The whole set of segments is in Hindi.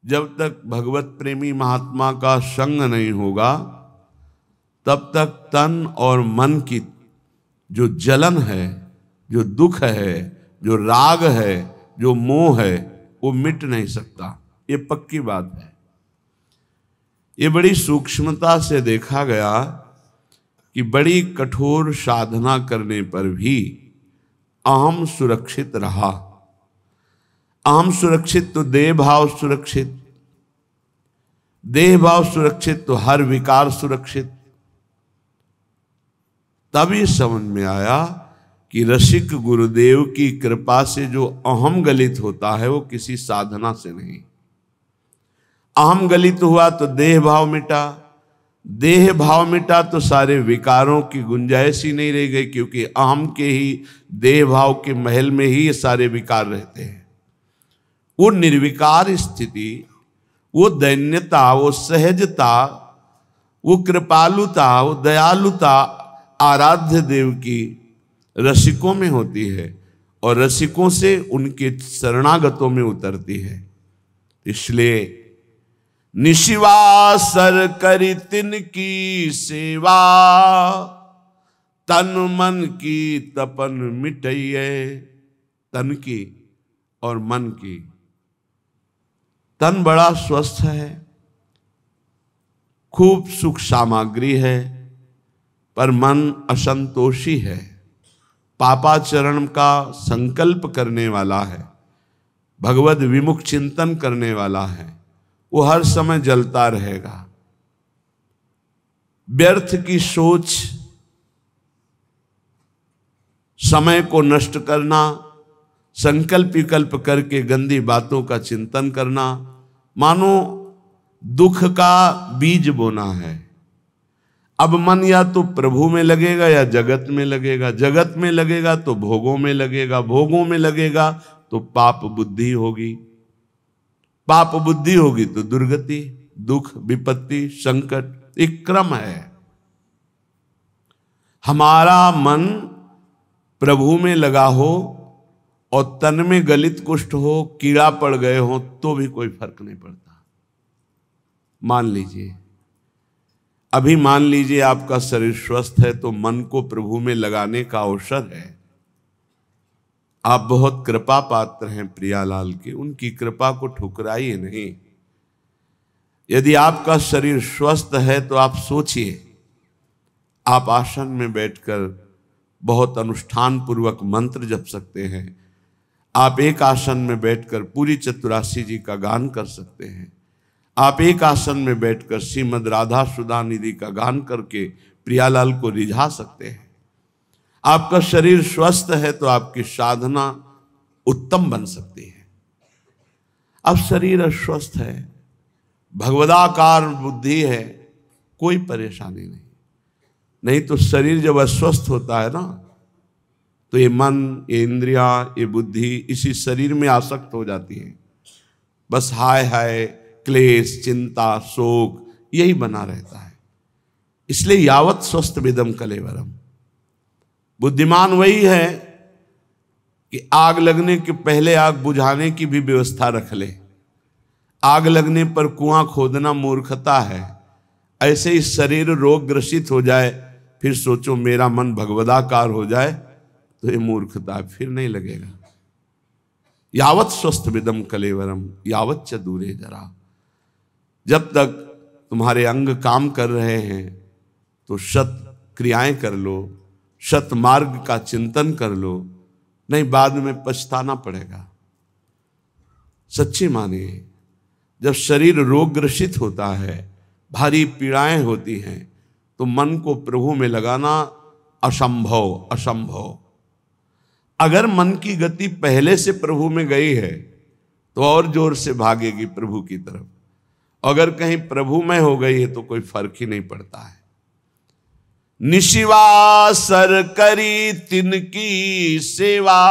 जब तक भगवत प्रेमी महात्मा का संग नहीं होगा तब तक तन और मन की जो जलन है, जो दुख है, जो राग है, जो मोह है, वो मिट नहीं सकता। ये पक्की बात है। ये बड़ी सूक्ष्मता से देखा गया कि बड़ी कठोर साधना करने पर भी अहम सुरक्षित रहा। अहम सुरक्षित तो देह भाव सुरक्षित, देह भाव सुरक्षित तो हर विकार सुरक्षित। तभी समझ में आया कि रसिक गुरुदेव की कृपा से जो अहम गलित होता है वो किसी साधना से नहीं। अहम गलित हुआ तो देह भाव मिटा, देह भाव मिटा तो सारे विकारों की गुंजाइश ही नहीं रह गई, क्योंकि अहम के ही देह भाव के महल में ही ये सारे विकार रहते हैं। वो निर्विकार स्थिति, वो दैन्यता, वो सहजता, वो कृपालुता, वो दयालुता आराध्य देव की रसिकों में होती है और रसिकों से उनके शरणागतों में उतरती है। इसलिए निशिवासर करी तिनकी सेवा, तन मन की तपन मिटइये। तन की और मन की। तन बड़ा स्वस्थ है, खूब सुख सामग्री है, पर मन असंतोषी है, पापाचरण का संकल्प करने वाला है, भगवद विमुख चिंतन करने वाला है। वो हर समय जलता रहेगा। व्यर्थ की सोच, समय को नष्ट करना, संकल्प विकल्प करके गंदी बातों का चिंतन करना, मानो दुख का बीज बोना है। अब मन या तो प्रभु में लगेगा या जगत में लगेगा, जगत में लगेगा तो भोगों में लगेगा, भोगों में लगेगा तो पाप बुद्धि होगी, पाप बुद्धि होगी तो दुर्गति, दुख, विपत्ति, संकट, एक क्रम है। हमारा मन प्रभु में लगा हो और तन में गलित कुष्ठ हो, कीड़ा पड़ गए हो, तो भी कोई फर्क नहीं पड़ता। मान लीजिए, अभी मान लीजिए आपका शरीर स्वस्थ है तो मन को प्रभु में लगाने का अवसर है। आप बहुत कृपा पात्र हैं प्रियालाल के, उनकी कृपा को ठुकराइए नहीं। यदि आपका शरीर स्वस्थ है तो आप सोचिए, आप आसन में बैठकर बहुत अनुष्ठान पूर्वक मंत्र जप सकते हैं। आप एक आसन में बैठकर पूरी चतुरासी जी का गान कर सकते हैं। आप एक आसन में बैठकर श्रीमद् राधा सुधा निधि का गान करके प्रियालाल को रिझा सकते हैं। आपका शरीर स्वस्थ है तो आपकी साधना उत्तम बन सकती है। अब शरीर अस्वस्थ है, भगवदाकार बुद्धि है, कोई परेशानी नहीं। नहीं तो शरीर जब अस्वस्थ होता है ना, तो ये मन, ये इंद्रियां, ये बुद्धि इसी शरीर में आसक्त हो जाती है। बस हाय हाय, क्लेश, चिंता, शोक यही बना रहता है। इसलिए यावत स्वस्थ विदम कलेवरम। बुद्धिमान वही है कि आग लगने के पहले आग बुझाने की भी व्यवस्था रख ले। आग लगने पर कुआं खोदना मूर्खता है। ऐसे ही शरीर रोग ग्रसित हो जाए, फिर सोचो मेरा मन भगवदाकार हो जाए, तो ये मूर्खता, फिर नहीं लगेगा। यावत स्वस्थ विदम कलेवरम यावत च दूरे जरा। जब तक तुम्हारे अंग काम कर रहे हैं तो सत क्रियाएं कर लो, सत मार्ग का चिंतन कर लो, नहीं बाद में पछताना पड़ेगा। सच्ची मानिए, जब शरीर रोग ग्रसित होता है, भारी पीड़ाएं होती हैं, तो मन को प्रभु में लगाना असंभव, असंभव। अगर मन की गति पहले से प्रभु में गई है तो और जोर से भागेगी प्रभु की तरफ। अगर कहीं प्रभु में हो गई है तो कोई फर्क ही नहीं पड़ता है। निशिवासर करी तिनकी सेवा,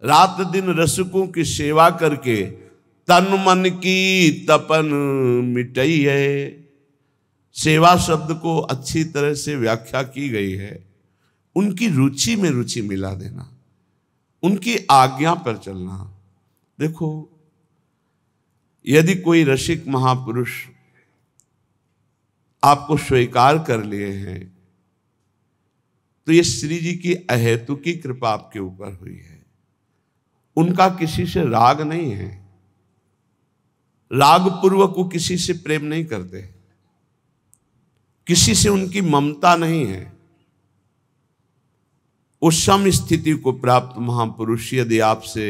रात दिन रसिकों की सेवा करके तन मन की तपन मिटई है। सेवा शब्द को अच्छी तरह से व्याख्या की गई है, उनकी रुचि में रुचि मिला देना, उनकी आज्ञा पर चलना। देखो, यदि कोई रसिक महापुरुष आपको स्वीकार कर लिए हैं तो ये श्री जी की अहेतुकी कृपा आपके ऊपर हुई है। उनका किसी से राग नहीं है, राग पूर्वक वो किसी से प्रेम नहीं करते, किसी से उनकी ममता नहीं है। उस सम स्थिति को प्राप्त महापुरुष यदि आपसे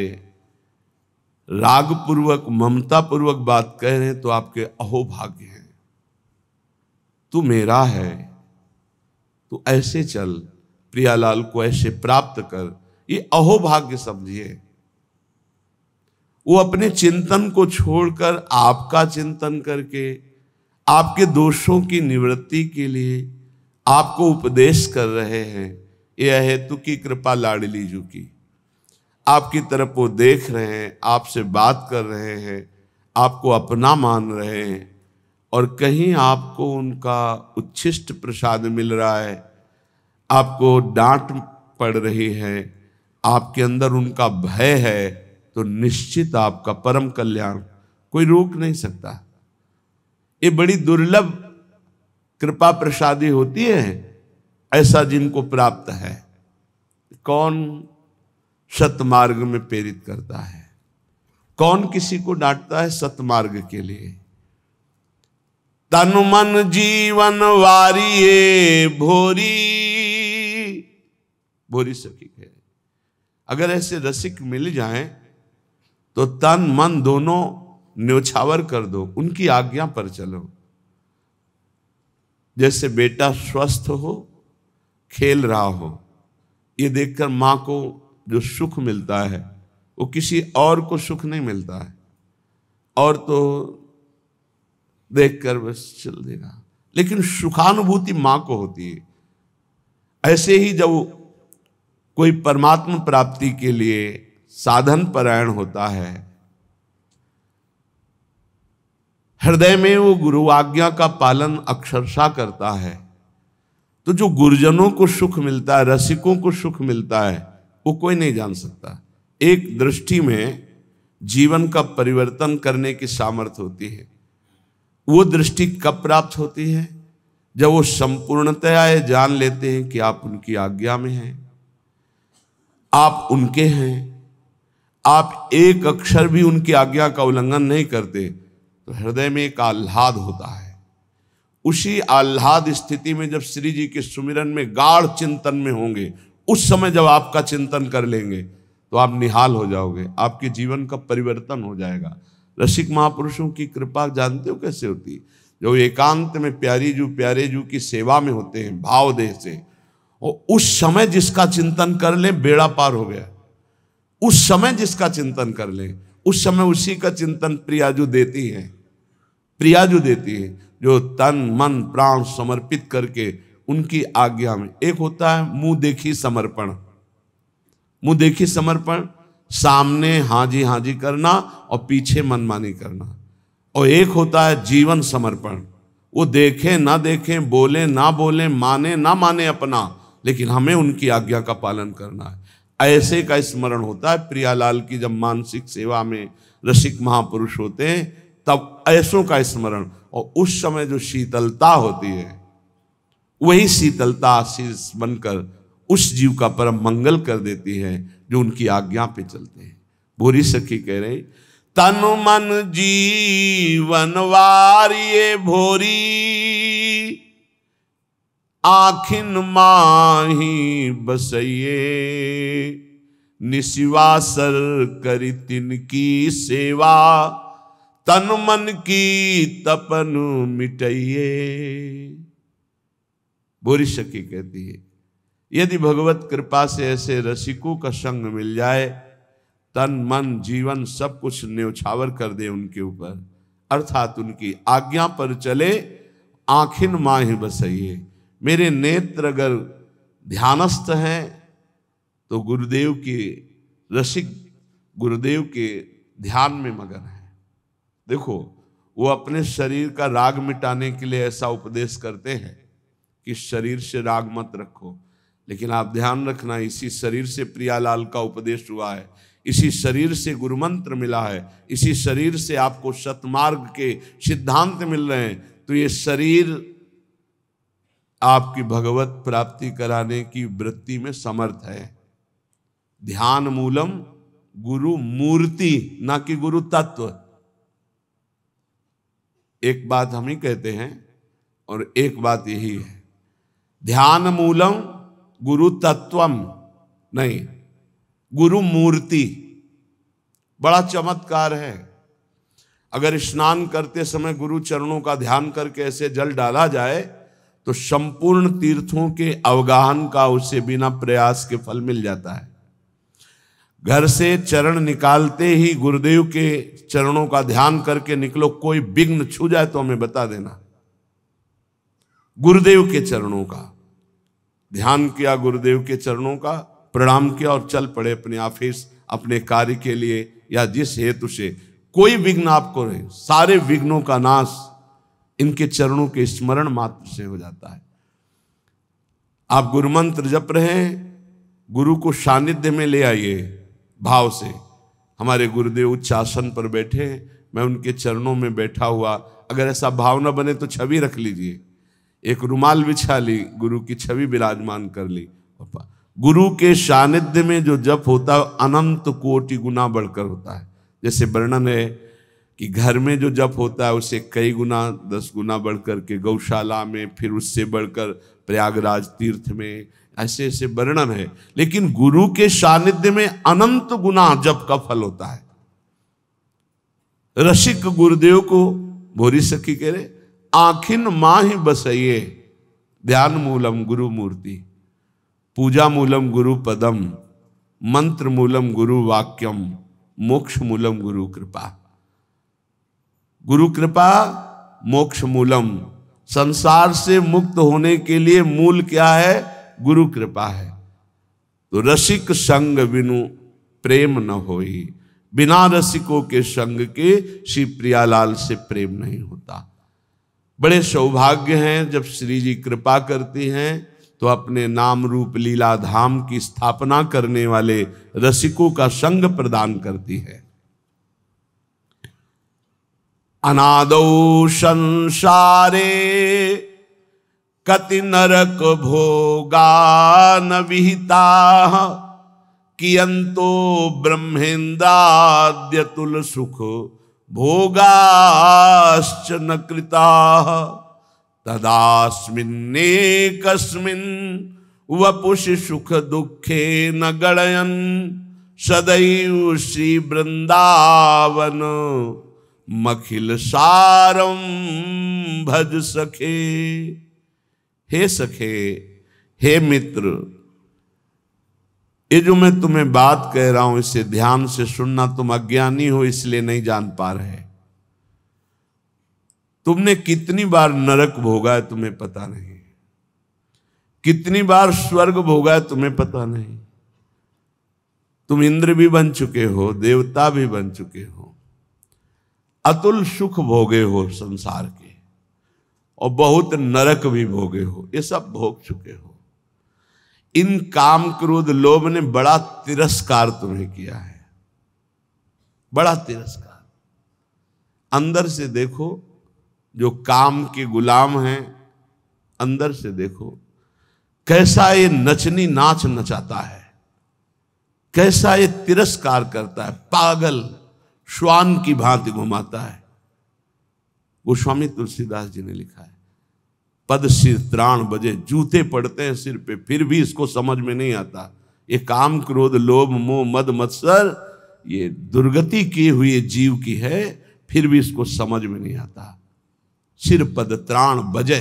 राग पूर्वक ममता पूर्वक बात कह रहे हैं तो आपके अहोभाग्य हैं। तू मेरा है, तू ऐसे चल, प्रियालाल को ऐसे प्राप्त कर, ये अहोभाग्य समझिए। वो अपने चिंतन को छोड़कर आपका चिंतन करके आपके दोषों की निवृत्ति के लिए आपको उपदेश कर रहे हैं। यह हेतु की कृपा लाडली जू की, आपकी तरफ वो देख रहे हैं, आपसे बात कर रहे हैं, आपको अपना मान रहे हैं, और कहीं आपको उनका उच्छिष्ट प्रसाद मिल रहा है, आपको डांट पड़ रही है, आपके अंदर उनका भय है, तो निश्चित आपका परम कल्याण कोई रोक नहीं सकता। ये बड़ी दुर्लभ कृपा प्रसादी होती है, ऐसा जिनको प्राप्त है। कौन सतमार्ग में प्रेरित करता है, कौन किसी को डांटता है सतमार्ग के लिए। तन मन जीवन वारिये भोरी, भोरी सखी है। अगर ऐसे रसिक मिल जाएं तो तन मन दोनों न्योछावर कर दो, उनकी आज्ञा पर चलो। जैसे बेटा स्वस्थ हो, खेल रहा हो, ये देखकर मां को जो सुख मिलता है वो किसी और को सुख नहीं मिलता है, और तो देखकर बस चल देगा, लेकिन सुखानुभूति मां को होती है। ऐसे ही जब कोई परमात्मा प्राप्ति के लिए साधन परायण होता है, हृदय में वो गुरु आज्ञा का पालन अक्षरशः करता है, तो जो गुरुजनों को सुख मिलता है, रसिकों को सुख मिलता है, वो कोई नहीं जान सकता। एक दृष्टि में जीवन का परिवर्तन करने की सामर्थ्य होती है। वो दृष्टि कब प्राप्त होती है? जब वो संपूर्णतया ये जान लेते हैं कि आप उनकी आज्ञा में हैं, आप उनके हैं, आप एक अक्षर भी उनकी आज्ञा का उल्लंघन नहीं करते, तो हृदय में एक आह्लाद होता है। उसी आह्लाद स्थिति में जब श्री जी के सुमिरन में गाढ़ चिंतन में होंगे, उस समय जब आपका चिंतन कर लेंगे तो आप निहाल हो जाओगे, आपके जीवन का परिवर्तन हो जाएगा। रसिक महापुरुषों की कृपा जानते हो कैसे होती है? जो एकांत में प्यारे जू की सेवा में होते हैं भाव देह से, और उस समय जिसका चिंतन कर ले बेड़ा पार हो गया। उस समय जिसका चिंतन कर ले, उस समय उसी का चिंतन प्रियाजू देती है। प्रियाजू देती है जो तन मन प्राण समर्पित करके उनकी आज्ञा में। एक होता है मुंह देखी समर्पण, मुंह देखी समर्पण, सामने हाजी हाजी करना और पीछे मनमानी करना। और एक होता है जीवन समर्पण, वो देखें ना देखें, बोले ना बोले, माने ना माने अपना, लेकिन हमें उनकी आज्ञा का पालन करना है। ऐसे का स्मरण होता है प्रियालाल की। जब मानसिक सेवा में रसिक महापुरुष होते हैं तब ऐसों का स्मरण, और उस समय जो शीतलता होती है, वही शीतलता आशीष बनकर उस जीव का परम मंगल कर देती है जो उनकी आज्ञा पे चलते हैं। भूरी सखी कह रहे, तन मन जीवन वारिये भोरी, आखिन माही बसइये, निशिवासर करी तिनकी सेवा, तन मन की तपन मिटइये। भूरी सखी कहती है, यदि भगवत कृपा से ऐसे रसिकों का संग मिल जाए, तन मन जीवन सब कुछ न्योछावर कर दे उनके ऊपर, अर्थात उनकी आज्ञा पर चले, आखिन माही बसइये। मेरे नेत्र अगर ध्यानस्थ हैं तो गुरुदेव की, रसिक गुरुदेव के ध्यान में मगन है। देखो, वो अपने शरीर का राग मिटाने के लिए ऐसा उपदेश करते हैं कि शरीर से राग मत रखो, लेकिन आप ध्यान रखना, इसी शरीर से प्रियालाल का उपदेश हुआ है, इसी शरीर से गुरु मंत्र मिला है, इसी शरीर से आपको सतमार्ग के सिद्धांत मिल रहे हैं। तो ये शरीर आपकी भगवत प्राप्ति कराने की वृत्ति में समर्थ है। ध्यान मूलम गुरु मूर्ति, ना कि गुरु तत्व। एक बात हम ही कहते हैं और एक बात यही है, ध्यान मूलम गुरु तत्वम नहीं, गुरु मूर्ति। बड़ा चमत्कार है। अगर स्नान करते समय गुरु चरणों का ध्यान करके ऐसे जल डाला जाए तो संपूर्ण तीर्थों के अवगाहन का उसे बिना प्रयास के फल मिल जाता है। घर से चरण निकालते ही गुरुदेव के चरणों का ध्यान करके निकलो, कोई विघ्न छू जाए तो हमें बता देना। गुरुदेव के चरणों का ध्यान किया, गुरुदेव के चरणों का प्रणाम किया और चल पड़े अपने ऑफिस, अपने कार्य के लिए या जिस हेतु से। कोई विघ्न आपको नहीं, सारे विघ्नों का नाश इनके चरणों के स्मरण मात्र से हो जाता है। आप गुरु मंत्र जप रहे हैं, गुरु को सानिध्य में ले आइए भाव से। हमारे गुरुदेव उच्च आसन पर बैठे हैं, मैं उनके चरणों में बैठा हुआ, अगर ऐसा भाव न बने तो छवि रख लीजिए, एक रुमाल बिछा ली, गुरु की छवि विराजमान कर ली। गुरु के सानिध्य में जो जप होता है अनंत कोटि गुना बढ़कर होता है। जैसे वर्णन है कि घर में जो जप होता है उसे कई गुना 10 गुना बढ़कर के गौशाला में, फिर उससे बढ़कर प्रयागराज तीर्थ में, ऐसे ऐसे वर्णन है। लेकिन गुरु के सानिध्य में अनंत गुना जप का फल होता है। रसिक गुरुदेव को भोरी सखी कह रहे, आखिन माहि बसइये, ध्यान मूलम गुरु मूर्ति, पूजा मूलम गुरु पदम, मंत्र मूलम गुरु वाक्यम, मोक्ष मूलम गुरु कृपा। गुरु कृपा मोक्ष मूलम, संसार से मुक्त होने के लिए मूल क्या है? गुरु कृपा है। तो रसिक संग बिनु प्रेम न होई, बिना रसिकों के संग के श्री प्रियालाल से प्रेम नहीं होता। बड़े सौभाग्य हैं जब श्री जी कृपा करती हैं तो अपने नाम रूप लीला धाम की स्थापना करने वाले रसिकों का संग प्रदान करती है। अनादौ संसारे कति नरक भोगा न विहिता, कियंतो ब्रह्मेन्द्राद्यतुल सुख भोगाश्च न कृता, तदास्मिन्नेकस्मिन् वपुषि सुख दुखे न गणयन्, सदैव श्री वृंदावन मखिल सारम भज सखे। हे सखे, हे मित्र, ये जो मैं तुम्हें बात कह रहा हूं इसे ध्यान से सुनना। तुम अज्ञानी हो इसलिए नहीं जान पा रहे। तुमने कितनी बार नरक भोगा है तुम्हें पता नहीं, कितनी बार स्वर्ग भोगा है तुम्हें पता नहीं। तुम इंद्र भी बन चुके हो, देवता भी बन चुके हो, अतुल सुख भोगे हो संसार के, और बहुत नरक भी भोगे हो, ये सब भोग चुके हो। इन काम क्रोध लोभ ने बड़ा तिरस्कार तुम्हें किया है, बड़ा तिरस्कार। अंदर से देखो, जो काम के गुलाम हैं, अंदर से देखो कैसा ये नचनी नाच नचाता है, कैसा ये तिरस्कार करता है, पागल श्वान की भांति घुमाता है। गोस्वामी तुलसीदास जी ने लिखा है, पद सिर त्राण बजे, जूते पड़ते हैं सिर पे, फिर भी इसको समझ में नहीं आता। ये काम क्रोध लोभ मोह मद मत्सर ये दुर्गति किए हुए जीव की है, फिर भी इसको समझ में नहीं आता। सिर पद त्राण बजे,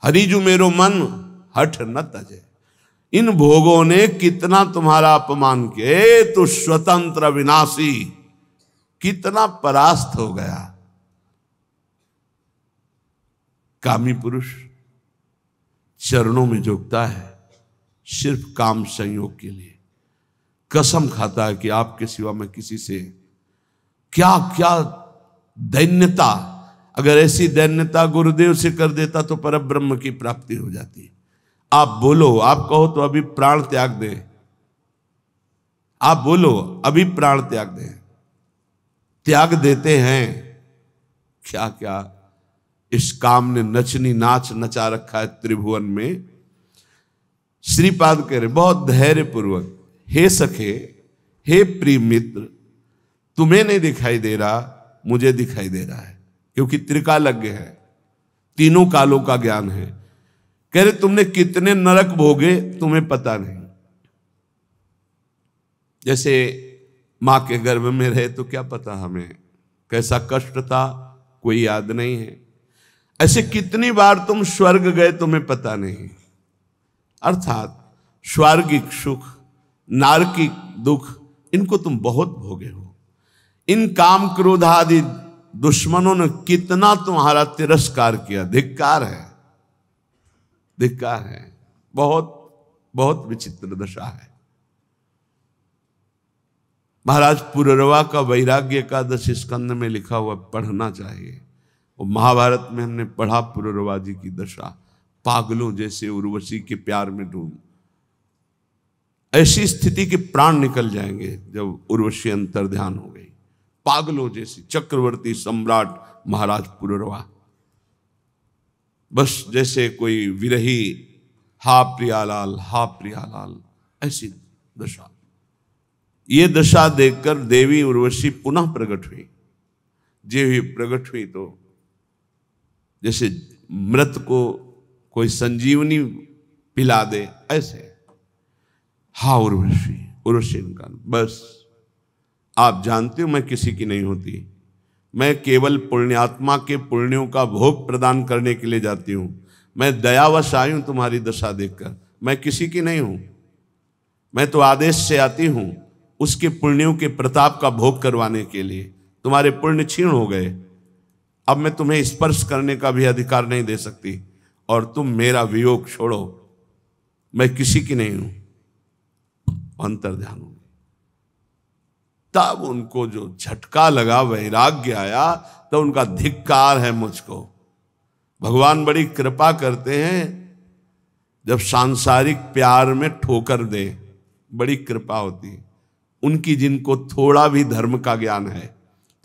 हरिजु मेरो मन हठ न तजे। इन भोगों ने कितना तुम्हारा अपमान किया, तो स्वतंत्र विनाशी कितना परास्त हो गया। कामी पुरुष चरणों में झुकता है सिर्फ काम संयोग के लिए, कसम खाता है कि आपके सिवा मैं किसी से क्या क्या दैन्यता, अगर ऐसी दैन्यता गुरुदेव से कर देता तो परब्रह्म की प्राप्ति हो जाती। आप बोलो, आप कहो तो अभी प्राण त्याग दें, आप बोलो अभी प्राण त्याग दें। त्याग देते हैं। क्या क्या इस काम ने नचनी नाच नचा रखा है त्रिभुवन में। श्रीपाद कह रहे बहुत धैर्य पूर्वक, हे सखे, हे प्रिय मित्र, तुम्हें नहीं दिखाई दे रहा, मुझे दिखाई दे रहा है, क्योंकि त्रिकालज्ञ है, तीनों कालों का ज्ञान है। कह रहे तुमने कितने नरक भोगे तुम्हें पता नहीं। जैसे मां के गर्भ में रहे तो क्या पता हमें कैसा कष्ट था, कोई याद नहीं है। ऐसे कितनी बार तुम स्वर्ग गए तुम्हें पता नहीं। अर्थात स्वर्गिक सुख, नारकिक दुख, इनको तुम बहुत भोगे हो। इन काम क्रोध आदि दुश्मनों ने कितना तुम्हारा तिरस्कार किया। धिक्कार है, धिक्कार है। बहुत बहुत विचित्र दशा है। महाराज पुररवा का वैराग्य एकादश स्कंद में लिखा हुआ पढ़ना चाहिए। और महाभारत में हमने पढ़ा पुररवा जी की दशा, पागलों जैसे उर्वशी के प्यार में डूब। ऐसी स्थिति के प्राण निकल जाएंगे जब उर्वशी अंतर ध्यान हो गई। पागलों जैसी चक्रवर्ती सम्राट महाराज पुररवा, बस जैसे कोई विरही, हा प्रियालाल, हा प्रियालाल, ऐसी दशा। ये दशा देखकर देवी उर्वशी पुनः प्रकट हुई। जे हुई प्रकट हुई तो जैसे मृत को कोई संजीवनी पिला दे, ऐसे हा उर्वशी, उर्वशी का बस आप जानते हो मैं किसी की नहीं होती। मैं केवल पुण्यात्मा के पुण्यों का भोग प्रदान करने के लिए जाती हूं। मैं दयावश आई हूं तुम्हारी दशा देखकर। मैं किसी की नहीं हूं। मैं तो आदेश से आती हूं उसके पुण्यों के प्रताप का भोग करवाने के लिए। तुम्हारे पुण्य क्षीण हो गए, अब मैं तुम्हें स्पर्श करने का भी अधिकार नहीं दे सकती, और तुम मेरा वियोग छोड़ो। मैं किसी की नहीं हूं। अंतर ध्यान हो। तब उनको जो झटका लगा, वैराग्य आया, तो उनका धिक्कार है मुझको। भगवान बड़ी कृपा करते हैं जब सांसारिक प्यार में ठोकर दे, बड़ी कृपा होती है उनकी। जिनको थोड़ा भी धर्म का ज्ञान है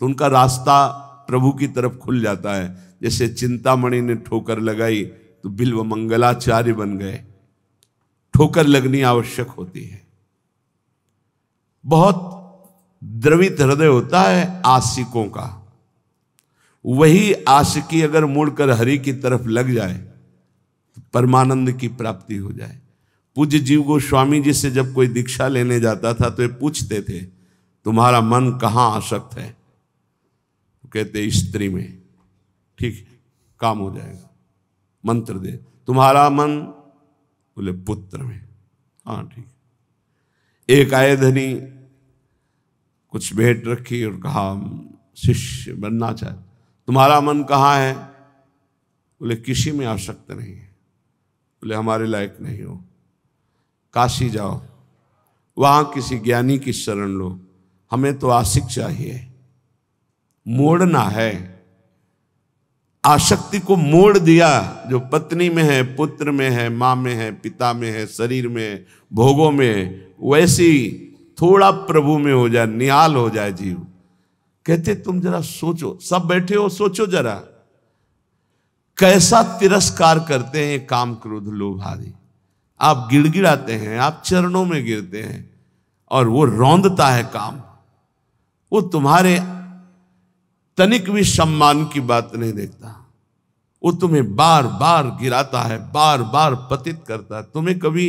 तो उनका रास्ता प्रभु की तरफ खुल जाता है। जैसे चिंतामणि ने ठोकर लगाई तो बिल्व मंगलाचार्य बन गए। ठोकर लगनी आवश्यक होती है। बहुत द्रवित हृदय होता है आशिकों का। वही आशिकी अगर मुड़कर हरि की तरफ लग जाए तो परमानंद की प्राप्ति हो जाए। पूज्य जीव गोस्वामी जी से जब कोई दीक्षा लेने जाता था तो ये पूछते थे तुम्हारा मन कहाँ आसक्त है? तो कहते स्त्री में। ठीक है, काम हो जाएगा। मंत्र दे, तुम्हारा मन? बोले पुत्र में। हाँ ठीक। एक आए धनी, कुछ भेंट रखी और कहा शिष्य बनना चाहे, तुम्हारा मन कहाँ है? बोले किसी में आसक्त नहीं है। बोले हमारे लायक नहीं हो, काशी जाओ, वहां किसी ज्ञानी की शरण लो। हमें तो आशिक चाहिए, मोड़ना है। आसक्ति को मोड़ दिया। जो पत्नी में है, पुत्र में है, माँ में है, पिता में है, शरीर में, भोगों में, वैसी थोड़ा प्रभु में हो जाए, निहाल हो जाए जीव। कहते तुम जरा सोचो, सब बैठे हो, सोचो जरा कैसा तिरस्कार करते हैं काम क्रोध लोभ आदि। आप गिड़गिड़ाते हैं, आप चरणों में गिरते हैं और वो रौंदता है काम। वो तुम्हारे तनिक भी सम्मान की बात नहीं देखता। वो तुम्हें बार बार गिराता है, बार बार पतित करता है। तुम्हें कभी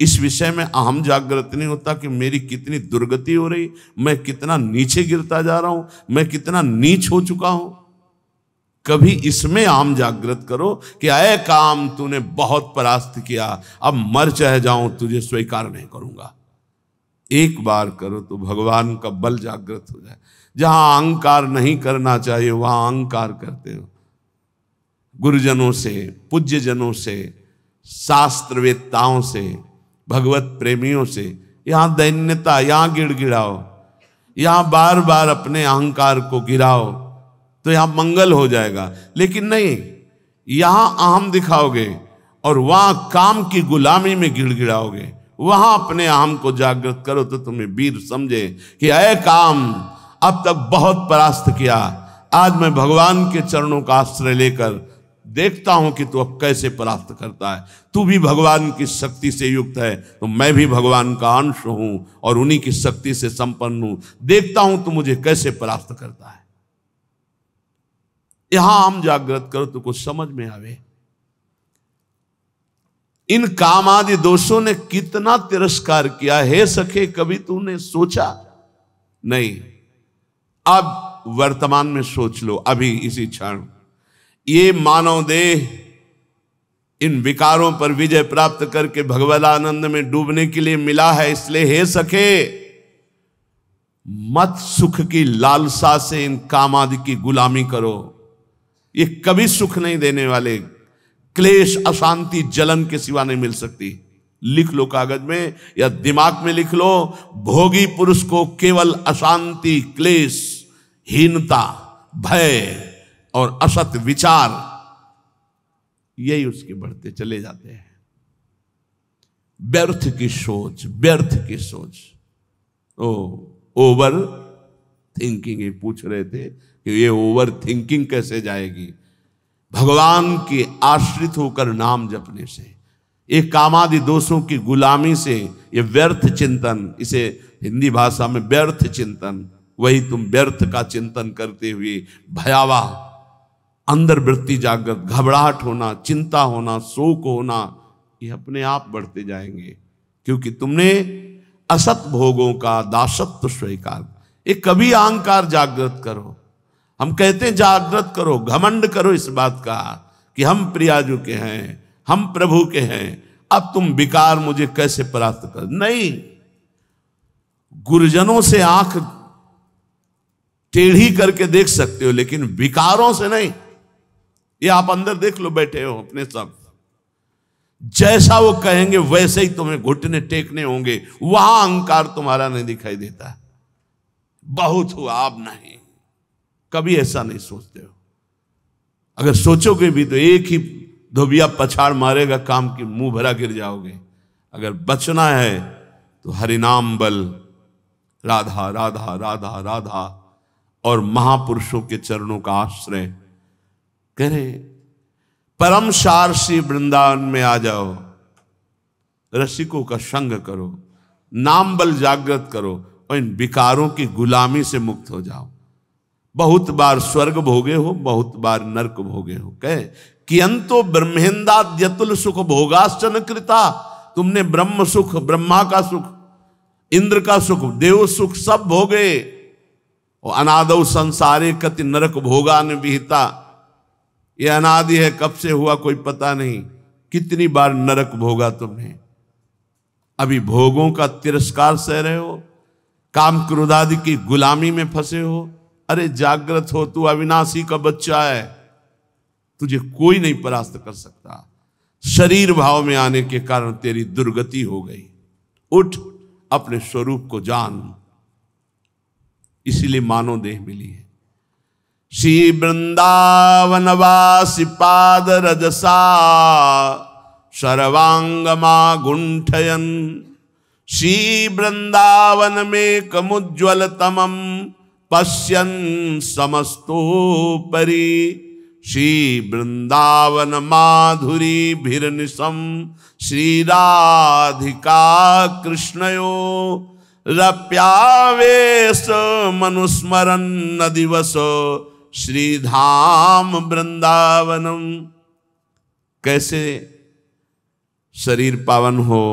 इस विषय में अहम जागृत नहीं होता कि मेरी कितनी दुर्गति हो रही, मैं कितना नीचे गिरता जा रहा हूं, मैं कितना नीच हो चुका हूं। कभी इसमें आम जागृत करो कि अय काम तूने बहुत परास्त किया, अब मर चाहे जाऊं तुझे स्वीकार नहीं करूंगा। एक बार करो तो भगवान का बल जागृत हो जाए। जहां अहंकार नहीं करना चाहिए वहां अहंकार करते हो। गुरुजनों से, पूज्य जनों से, शास्त्रवेत्ताओं से, भगवत प्रेमियों से यहां दैन्यता, यहां गिड़गिड़ाओ, यहां बार बार अपने अहंकार को गिराओ तो यहां मंगल हो जाएगा। लेकिन नहीं, यहां अहम दिखाओगे और वहां काम की गुलामी में गिड़गिड़ाओगे। वहां अपने आम को जागृत करो तो तुम्हें वीर समझे कि अय काम, अब तक बहुत परास्त किया, आज मैं भगवान के चरणों का आश्रय लेकर देखता हूं कि तू अब कैसे परास्त करता है। तू भी भगवान की शक्ति से युक्त है, तो मैं भी भगवान का अंश हूं और उन्हीं की शक्ति से संपन्न हूं। देखता हूं तू मुझे कैसे परास्त करता है। यहां हम जागृत करो तो कुछ समझ में आवे। इन काम आदि दोषों ने कितना तिरस्कार किया। हे सखे, कभी तूने सोचा नहीं? अब वर्तमान में सोच लो, अभी इसी क्षण। ये मानव देह इन विकारों पर विजय प्राप्त करके भगवदानंद में डूबने के लिए मिला है। इसलिए हे सखे, मत सुख की लालसा से इन काम आदि की गुलामी करो। ये कभी सुख नहीं देने वाले, क्लेश, अशांति, जलन के सिवा नहीं मिल सकती। लिख लो कागज में या दिमाग में लिख लो, भोगी पुरुष को केवल अशांति, क्लेश, हीनता, भय और असत विचार, यही उसके बढ़ते चले जाते हैं। व्यर्थ की सोच, व्यर्थ की सोच। Over thinking. ये पूछ रहे थे कि ये ओवर थिंकिंग कैसे जाएगी? भगवान के आश्रित होकर नाम जपने से, एक कामादि दोषों की गुलामी से, ये व्यर्थ चिंतन, इसे हिंदी भाषा में व्यर्थ चिंतन, वही तुम व्यर्थ का चिंतन करते हुए भयावह अंदर वृत्ति जागृत, घबराहट होना, चिंता होना, शोक होना, ये अपने आप बढ़ते जाएंगे। क्योंकि तुमने असत भोगों का दासत्व स्वीकार। एक कभी अहंकार जागृत करो। हम कहते हैं जागृत करो, घमंड करो इस बात का कि हम प्रियाजू के हैं, हम प्रभु के हैं। अब तुम विकार मुझे कैसे परास्त कर? नहीं, गुरुजनों से आंख टेढ़ी करके देख सकते हो, लेकिन विकारों से नहीं। ये आप अंदर देख लो, बैठे हो अपने सब, जैसा वो कहेंगे वैसे ही तुम्हें घुटने टेकने होंगे। वहां अहंकार तुम्हारा नहीं दिखाई देता। बहुत हुआ, अब नहीं। कभी ऐसा नहीं सोचते हो। अगर सोचोगे भी तो एक ही धोबिया पछाड़ मारेगा, काम की मुंह भरा गिर जाओगे। अगर बचना है तो हरिनाम बल, राधा राधा राधा राधा और महापुरुषों के चरणों का आश्रय। कह रहे परम सार श्री वृंदावन में आ जाओ, रसिकों का संग करो, नाम बल जागृत करो और इन विकारों की गुलामी से मुक्त हो जाओ। बहुत बार स्वर्ग भोगे हो, बहुत बार नरक भोगे हो। कहे कियंतो ब्रह्मेंदाद्यतुल सुख भोगाश्चन कृता। तुमने ब्रह्म सुख, ब्रह्मा का सुख, इंद्र का सुख, देव सुख सब भोगे। और अनादौ संसारे कति नरक भोगान विहिता। ये अनादि है, कब से हुआ कोई पता नहीं। कितनी बार नरक भोगा तुमने। अभी भोगों का तिरस्कार सह रहे हो, काम क्रोध आदि की गुलामी में फंसे हो। अरे जागृत हो, तू अविनाशी का बच्चा है, तुझे कोई नहीं परास्त कर सकता। शरीर भाव में आने के कारण तेरी दुर्गति हो गई। उठ, अपने स्वरूप को जान। इसीलिए मानव देह मिली है। श्री वृंदावनवासी पाद रजसा सर्वांगमा गुंठयन। श्री वृंदावन में कमुज्ज्वल तमम पश्यन समस्तोपरि। श्री वृंदावन माधुरी भिर्निशम श्री राधिका कृष्णयो रप्यावेश मनुस्मरन न दिवस श्रीधाम वृंदावनम। कैसे शरीर पावन हो,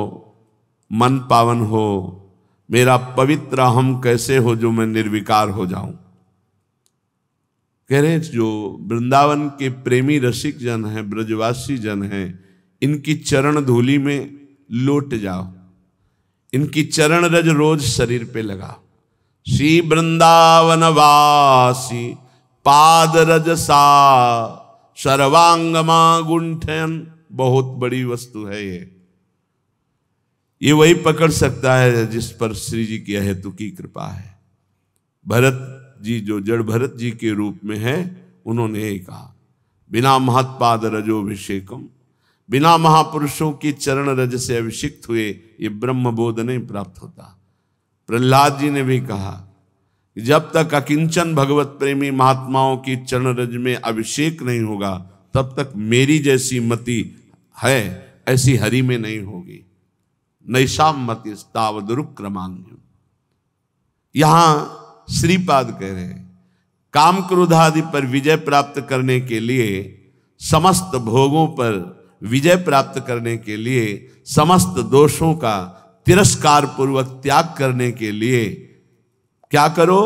मन पावन हो, मेरा पवित्र हम कैसे हो जो मैं निर्विकार हो जाऊं। कह रहे जो वृंदावन के प्रेमी रसिक जन हैं, ब्रजवासी जन हैं, इनकी चरण धूलि में लौट जाओ। इनकी चरण रज रोज शरीर पे लगा। श्री वृंदावन वासी पाद रजसा सर्वांगमा गुंठन। बहुत बड़ी वस्तु है ये वही पकड़ सकता है जिस पर श्री जी की अहेतु की कृपा है। भरत जी जो जड़ भरत जी के रूप में है, उन्होंने ये कहा बिना महत्पाद रजोभिषेकम बिना महापुरुषों की चरण रज से अभिषिक्त हुए ये ब्रह्म बोध नहीं प्राप्त होता। प्रहलाद जी ने भी कहा कि जब तक अकिंचन भगवत प्रेमी महात्माओं की चरण रज में अभिषेक नहीं होगा तब तक मेरी जैसी मति है ऐसी हरि में नहीं होगी। नैषाम मति तावदुरुक्रमान्यम। यहां श्रीपाद कह रहे हैं काम क्रोध आदि पर विजय प्राप्त करने के लिए, समस्त भोगों पर विजय प्राप्त करने के लिए, समस्त दोषों का तिरस्कार पूर्वक त्याग करने के लिए क्या करो?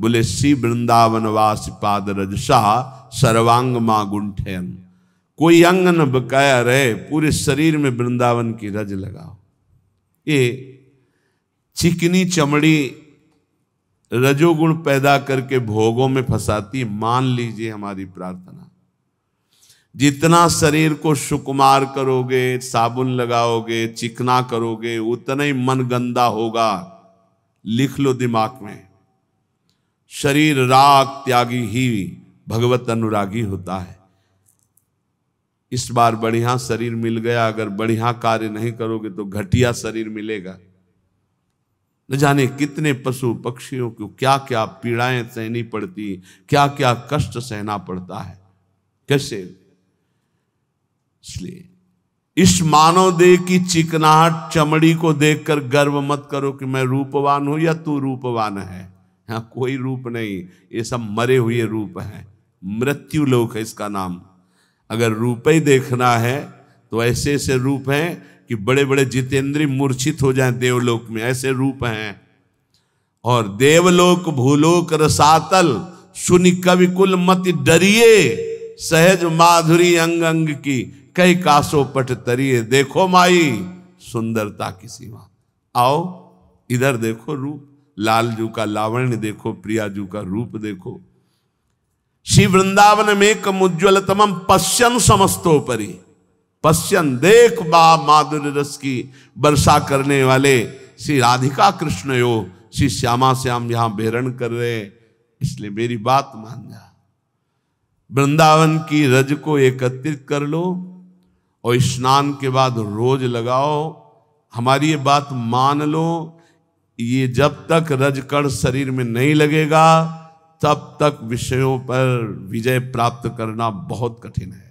बोले श्री वृंदावन वास पाद रजसा सर्वांग मां गुंठयन। कोई अंग न बकाया रहे, पूरे शरीर में वृंदावन की रज लगाओ। ये चिकनी चमड़ी रजोगुण पैदा करके भोगों में फंसाती। मान लीजिए हमारी प्रार्थना, जितना शरीर को सुकुमार करोगे, साबुन लगाओगे, चिकना करोगे, उतना ही मन गंदा होगा। लिख लो दिमाग में, शरीर राग त्यागी ही भगवत अनुरागी होता है। इस बार बढ़िया शरीर मिल गया, अगर बढ़िया कार्य नहीं करोगे तो घटिया शरीर मिलेगा। न जाने कितने पशु पक्षियों को क्या क्या पीड़ाएं सहनी पड़ती, क्या क्या कष्ट सहना पड़ता है, कैसे। इसलिए इस मानव देह की चिकनाहट चमड़ी को देखकर गर्व मत करो कि मैं रूपवान हूं या तू रूपवान है। यहां कोई रूप नहीं, ये सब मरे हुए रूप हैं। मृत्यु लोक है इसका नाम। अगर रूप ही देखना है तो ऐसे ऐसे रूप हैं कि बड़े बड़े जितेंद्री मूर्छित हो जाएं देवलोक में, ऐसे रूप हैं। और देवलोक भूलोक रसातल सुनि कवि कुल मति डरिए, सहज माधुरी अंग अंग की कई कासो पट तरिए। देखो माई सुंदरता की सीमा। आओ इधर देखो रूप, लालजू का लावण्य देखो, प्रियाजू का रूप देखो। श्री वृंदावन में कम उज्ज्वलतमम पश्यन समस्तोपरि। पश्यन देख बा माधुर्य रस की वर्षा करने वाले श्री राधिका कृष्ण यो श्री श्यामा श्याम यहां बेहरण कर रहे। इसलिए मेरी बात मान जा, वृंदावन की रज को एकत्रित कर लो और स्नान के बाद रोज लगाओ। हमारी ये बात मान लो, ये जब तक रजकण शरीर में नहीं लगेगा तब तक विषयों पर विजय प्राप्त करना बहुत कठिन है।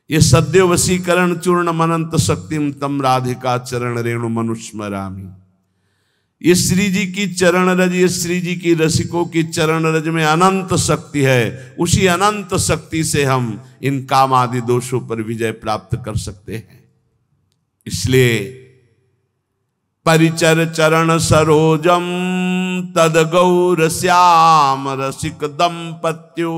ये सद्य वशीकरण चूर्ण मनंत शक्तिम तम राधिका चरण रेणु मनुस्मरामी। ये श्री जी की चरण रज, ये श्री जी की रसिकों की चरण रज में अनंत शक्ति है। उसी अनंत शक्ति से हम इन काम आदि दोषों पर विजय प्राप्त कर सकते हैं। इसलिए परिचर चरण सरोजम तद गौर श्याम रसिक दंपत्यो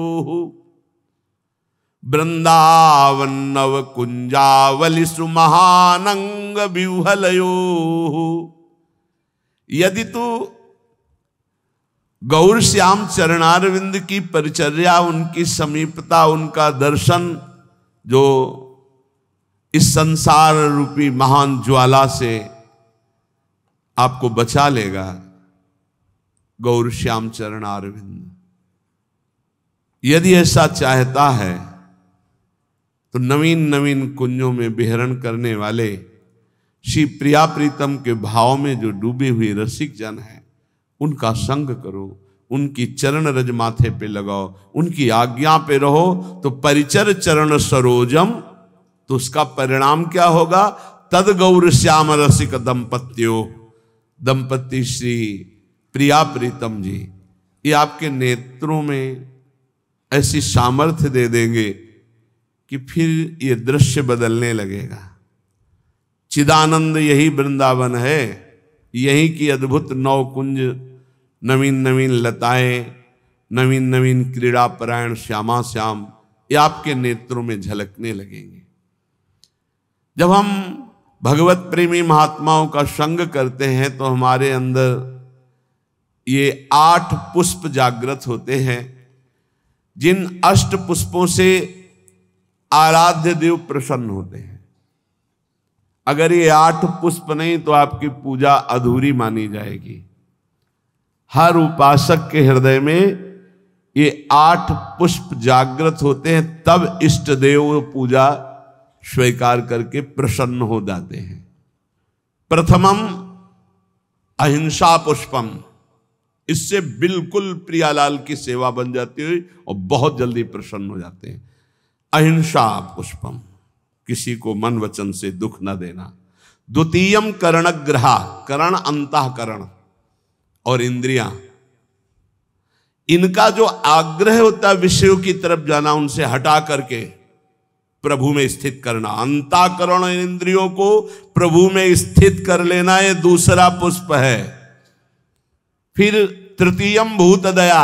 वृंदावन नव कुंजावली सुमहानंग विह्वलयो। यदि तू गौर श्याम चरणारविंद की परिचर्या, उनकी समीपता, उनका दर्शन जो इस संसार रूपी महान ज्वाला से आपको बचा लेगा, गौर श्याम चरणारविंद, यदि ऐसा चाहता है तो नवीन नवीन कुंजों में विहरण करने वाले श्री प्रिया प्रीतम के भाव में जो डूबे हुए रसिक जन हैं उनका संग करो, उनकी चरण रज माथे पे लगाओ, उनकी आज्ञा पे रहो। तो परिचर चरण सरोजम, तो उसका परिणाम क्या होगा? तद गौर श्याम रसिक दंपत्यो। दंपति श्री प्रिया प्रीतम जी ये आपके नेत्रों में ऐसी सामर्थ्य दे देंगे कि फिर ये दृश्य बदलने लगेगा। चिदानंद यही वृंदावन है, यही की अद्भुत नौ कुंज, नवीन नवीन लताएं, नवीन नवीन क्रीड़ा परायण श्यामा श्याम, ये आपके नेत्रों में झलकने लगेंगे। जब हम भगवत प्रेमी महात्माओं का संग करते हैं तो हमारे अंदर ये 8 पुष्प जागृत होते हैं, जिन 8 पुष्पों से आराध्य देव प्रसन्न होते हैं। अगर ये 8 पुष्प नहीं तो आपकी पूजा अधूरी मानी जाएगी। हर उपासक के हृदय में ये 8 पुष्प जागृत होते हैं, तब इष्ट देव पूजा स्वीकार करके प्रसन्न हो जाते हैं। प्रथमम अहिंसा पुष्पम, इससे बिल्कुल प्रियालाल की सेवा बन जाती है और बहुत जल्दी प्रसन्न हो जाते हैं। अहिंसा पुष्पम, किसी को मन वचन से दुख न देना। द्वितीयम करणग्रहा, करण अंतःकरण और इंद्रियां, इनका जो आग्रह होता है विषयों की तरफ जाना, उनसे हटा करके प्रभु में स्थित करना। अंतःकरण और इंद्रियों को प्रभु में स्थित कर लेना, ये दूसरा पुष्प है। फिर तृतीयम भूत दया,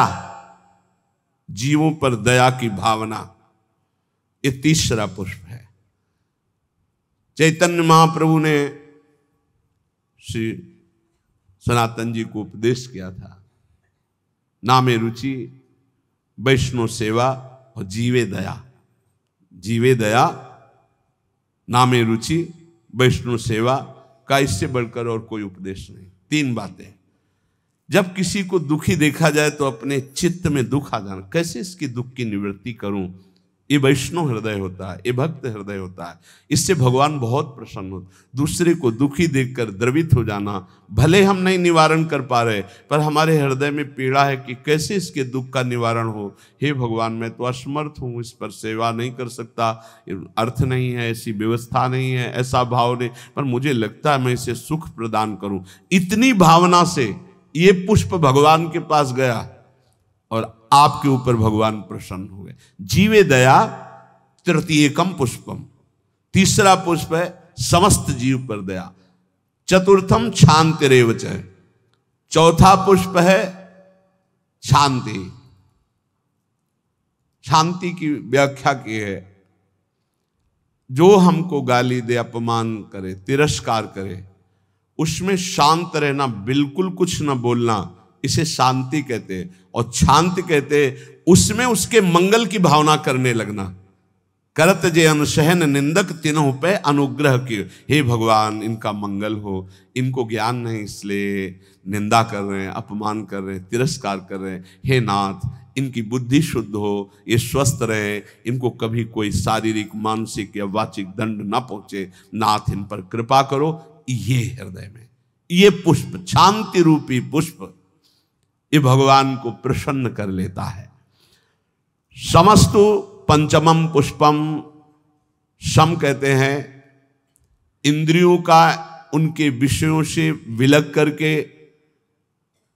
जीवों पर दया की भावना, ये तीसरा पुष्प है। चैतन्य महाप्रभु ने श्री सनातन जी को उपदेश किया था, नामे रुचि, वैष्णव सेवा और जीवे दया। जीवे दया, नामे रुचि, वैष्णव सेवा का इससे बढ़कर और कोई उपदेश नहीं। तीन बातें। जब किसी को दुखी देखा जाए तो अपने चित्त में दुख आ जाना, कैसे इसकी दुख की निवृत्ति करूं, ये वैष्णव हृदय होता है, ये भक्त हृदय होता है। इससे भगवान बहुत प्रसन्न होते। दूसरे को दुखी देखकर द्रवित हो जाना, भले हम नहीं निवारण कर पा रहे, पर हमारे हृदय में पीड़ा है कि कैसे इसके दुख का निवारण हो। हे भगवान, मैं तो असमर्थ हूँ, इस पर सेवा नहीं कर सकता, अर्थ नहीं है, ऐसी व्यवस्था नहीं है, ऐसा भाव नहीं, पर मुझे लगता है मैं इसे सुख प्रदान करूँ। इतनी भावना से ये पुष्प भगवान के पास गया और आपके ऊपर भगवान प्रसन्न हुए। जीवे दया तृतीयकम पुष्पम, तीसरा पुष्प है समस्त जीव पर दया। चतुर्थम शांतिरेव च, चौथा पुष्प है शांति। शांति की व्याख्या की है, जो हमको गाली दे, अपमान करे, तिरस्कार करे, उसमें शांत रहना, बिल्कुल कुछ न बोलना, इसे शांति कहते हैं। और शांति कहते हैं उसमें उसके मंगल की भावना करने लगना। करत जे अनुसहन निंदक तिन्हों पे अनुग्रह किए, हे भगवान इनका मंगल हो, इनको ज्ञान नहीं इसलिए निंदा कर रहे हैं, अपमान कर रहे हैं, तिरस्कार कर रहे हैं। हे नाथ, इनकी बुद्धि शुद्ध हो, ये स्वस्थ रहे, इनको कभी कोई शारीरिक मानसिक या वाचिक दंड ना पहुंचे, नाथ इन पर कृपा करो। ये हृदय में ये पुष्प, शांति रूपी पुष्प, ये भगवान को प्रसन्न कर लेता है। समस्तु पंचमम पुष्पम, सम कहते हैं इंद्रियों का उनके विषयों से विलग करके,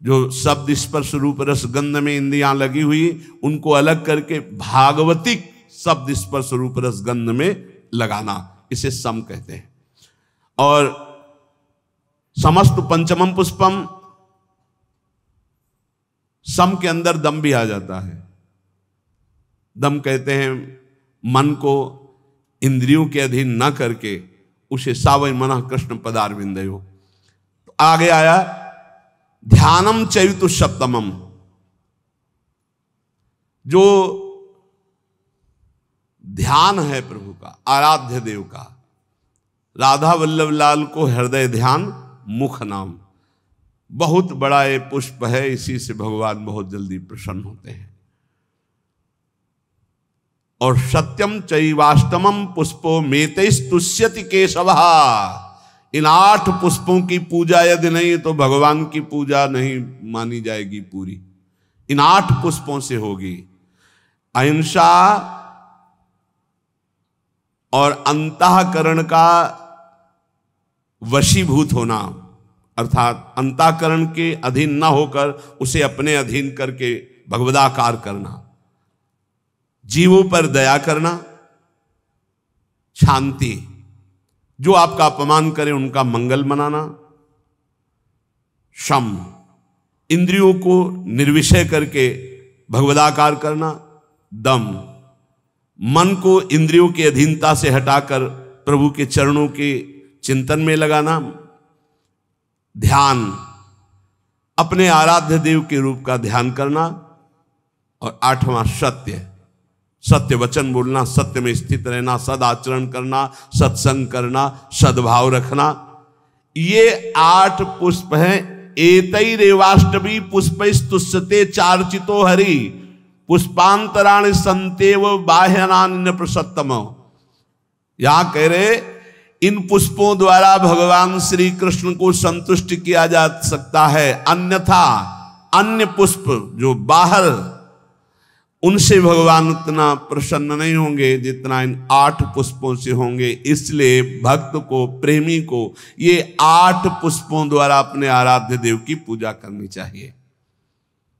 जो शब्द स्पर्श रूप रस गंध में इंद्रियां लगी हुई, उनको अलग करके भागवतिक शब्द स्पर्श रूप रस गंध में लगाना, इसे सम कहते हैं। और समस्त पंचमम पुष्पम, सम के अंदर दम भी आ जाता है। दम कहते हैं मन को इंद्रियों के अधीन न करके उसे सावय मना कृष्ण पदारविंदयो। तो आगे आया ध्यानम चैतु सप्तमम, जो ध्यान है प्रभु का, आराध्य देव का। राधा वल्लभ लाल को हृदय ध्यान मुख नाम, बहुत बड़ा ये पुष्प है, इसी से भगवान बहुत जल्दी प्रसन्न होते हैं। और सत्यम चैवाष्टमम पुष्पो मेतैस्तुष्यति केशवः, इन 8 पुष्पों की पूजा यदि नहीं तो भगवान की पूजा नहीं मानी जाएगी पूरी। इन 8 पुष्पों से होगी। अहिंसा और अंतःकरण का वशीभूत होना, अर्थात अंतःकरण के अधीन ना होकर उसे अपने अधीन करके भगवदाकार करना। जीवों पर दया करना। शांति, जो आपका अपमान करे उनका मंगल मनाना। शम, इंद्रियों को निर्विषय करके भगवदाकार करना। दम, मन को इंद्रियों की अधीनता से हटाकर प्रभु के चरणों के चिंतन में लगाना। ध्यान, अपने आराध्य देव के रूप का ध्यान करना। और 8वां सत्य, सत्य वचन बोलना, सत्य में स्थित रहना, सदाचरण करना, सत्संग करना, सद्भाव रखना। ये 8 पुष्प हैं। एतैरेवाष्टमी पुष्पैस्तुष्यते चार्चितो हरि, पुष्पांतराणि संतेव बाह्यनानि न प्रसत्तम। यहां कह रहे इन पुष्पों द्वारा भगवान श्री कृष्ण को संतुष्ट किया जा सकता है, अन्यथा अन्य पुष्प जो बाहर, उनसे भगवान उतना प्रसन्न नहीं होंगे जितना इन 8 पुष्पों से होंगे। इसलिए भक्त को, प्रेमी को ये 8 पुष्पों द्वारा अपने आराध्य देव की पूजा करनी चाहिए।